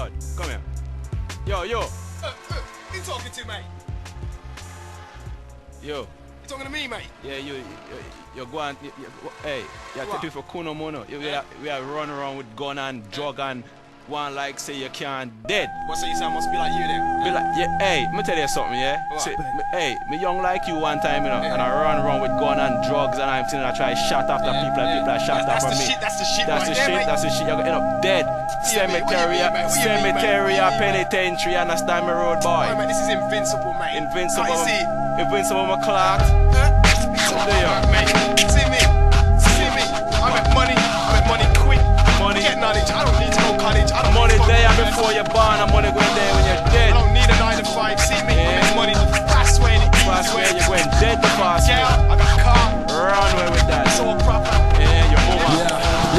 blood. Come here. Yo. Who you talking to, mate? Yo. You talking to me, mate? Yeah, you're going. Hey, you have to do for Kuno Mono. We are run around with gun and drug and one like say you can't dead. What, so you say I must be like you then? Be like, yeah, hey, let me tell you something, yeah? See, me young like you one time, you know, and I run around with gun and drugs and I'm telling I try to shot after people and people are shot after me. That's the shit. That's the shit. You're gonna end up dead. Cemetery, penitentiary, understand me, road boy. Oh, man, this is invincible, mate. Invincible. Can't you see? Invincible, my clock. Mate, see me. I make money quick. Money. Get knowledge. I don't need to go college. I don't Money need to there go before you're born, and money going there when you're I dead. don't need a 9 to 5. See me. I make money the fast way and the Fast easy way, way. you're going dead the fast way. Yeah, I got a car. Run away with that. It's all proper. Yeah, your mama.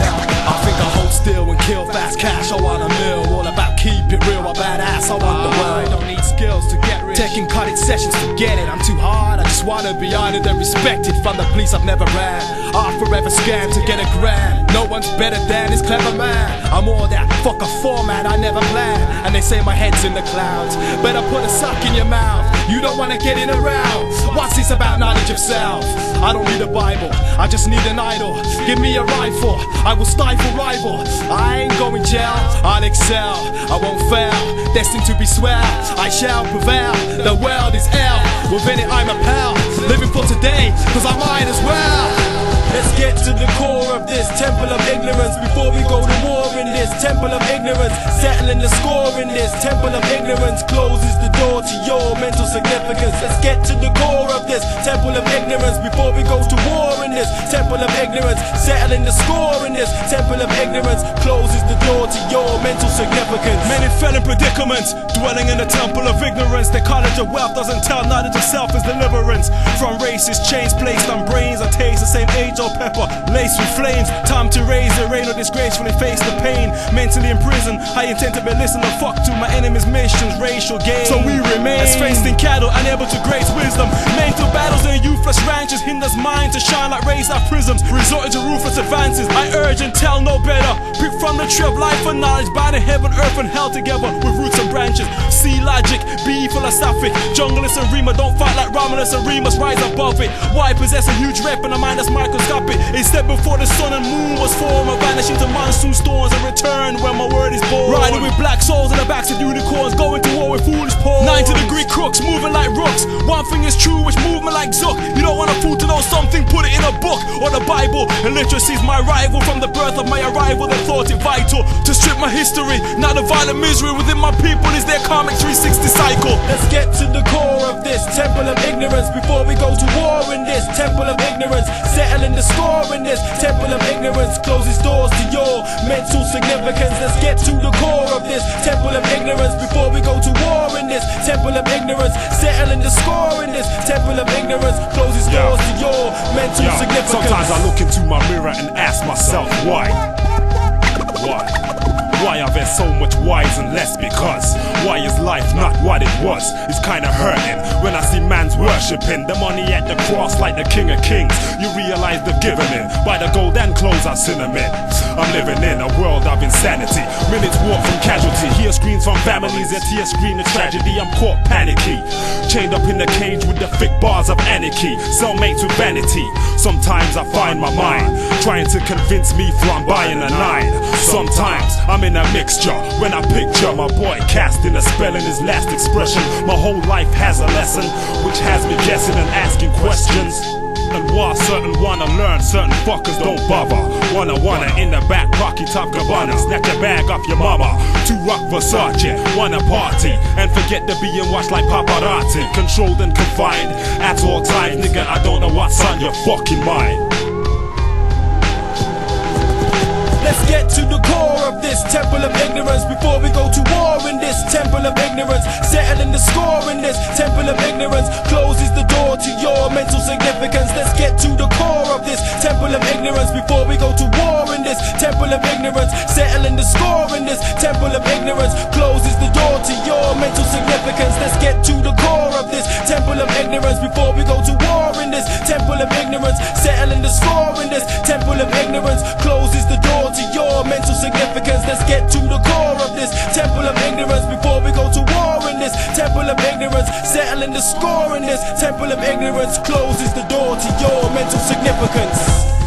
Yeah, I think I hold still and kill fast cash. I want a meal, all about keep it real. I'm badass, I want the world. I don't need skills to get rich. Taking cutting sessions to get it. I'm too hard, I just wanna be honored and respected. From the police I've never ran. Art forever scam to get a grand. No one's better than this clever man. I'm all that, fuck a format I never planned. And they say my head's in the clouds. Better put a sock in your mouth. You don't wanna get in around. What's this about knowledge of self? I don't need a Bible, I just need an idol. Give me a rifle, I will stifle rival. I ain't going jail, I'll excel. I won't fail, destined to be swell. I shall prevail, the world is hell. Within it I'm a pal, living for today, cause I might as well. Let's get to the core of this temple of ignorance before we go to war in this temple of ignorance. Settling the score in this temple of ignorance closes the door to your mental significance. Let's get to the core of this temple of ignorance before we go to war in this temple of ignorance. Settling the score in this temple of ignorance closes the door to your mental significance. Many fell in predicaments, dwelling in the temple of ignorance. Their college of wealth doesn't tell knowledge of self is deliverance. From races, chains placed on brains, a taste the same age or pepper, laced with flames. Time to raise the rain or disgracefully face the pain. Mentally in prison, I intend to be listening to fuck to my enemy's missions, racial gain. So we remain as faced in cattle, unable to grace wisdom. Mental battles and youthless ranches hinders mind to shine like rays of prisms, resorting to ruthless advances. I urge and tell no better. Pick from the tree of life and knowledge, binding heaven, earth and hell together with roots and branches. See logic, be philosophic. Junglist and Rima don't fight like Romulus and Remus, rise above it. Why possess a huge rep in a mind that's microscopic? Instead before the sun and moon was formed, I vanish into monsoon storms and return when my word is born. Riding with black souls in the backs of unicorns, going to war with foolish pawns. 90-degree crooks moving like rooks. One thing is true, which movement like Zook. You don't want a fool to know something, put it in a book or the Bible. And literacy's my rival. From the birth of my arrival, they thought it vital to strip my history. Now the violent misery within my people is their karmic 360 cycle. Let's get to the core of this temple of ignorance before we go to war in this temple of ignorance. Settling the score in this temple of ignorance closes doors to your mental significance. Let's get to the core of this temple of ignorance before we go to war in this temple of ignorance. Settling the score in this temple of ignorance closes doors to your mental significance. Sometimes I look into my mirror and ask myself why? Why are there so much whys and less because? Why is life not what it was? It's kinda hurting when I see man's worshipping the money at the cross like the King of Kings. You realize they've given in by the gold and clothes I cinnamon. I'm living in a world of insanity. Minutes walk from casualty. Hear screams from families, a tear scream of tragedy. I'm caught panicky, chained up in the cage with the thick bars of anarchy. Cellmates with vanity. Sometimes I find my mind trying to convince me from buying a 9. Sometimes I'm in a mixture when I picture my boy casting a spell in his last expression. My whole life has a lesson which has me guessing and asking questions. And while certain wanna learn, certain fuckers don't bother. Wanna in the back pocket of Gabbana, snatch a bag off your mama. To rock Versace, wanna party and forget to being watched like paparazzi. Controlled and confined at all times, nigga. I don't know what's on your fucking mind. Let's get to the core of this temple of ignorance before we go to war in this temple of ignorance. Settling the score in this temple of ignorance closes the door to your mental significance. Let's get to the core of this temple of ignorance before we go to war in this temple of ignorance. Settling the score in this temple of ignorance closes the door to your mental significance. Let's get to the core of this temple of ignorance before we go to war in this temple of ignorance. Settling the score in this temple of ignorance closes the door to your mental significance. Let's get to the core of this temple of settling the score in this temple of ignorance closes the door to your mental significance.